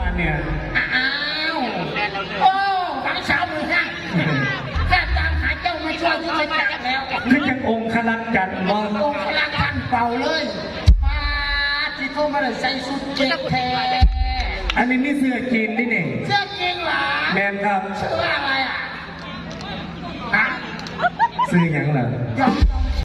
อันเนี่ยอ้าวโอ้ฟังสาวมือข้างแค่ตามหาเจ้ามาช่วยที่จะจับแล้วคือจังองค์ขลังจันทร์บ่องค์พลังทันเป่าเลยมาที่โทรมาเลยใส่สุดเจ็บแท้อันนี้นี่เสื้อจีนนี่นี่เสื้อจริงเหรอแมนครับชื่ออะไรอ่ะฮะซื้ออย่างไรยอม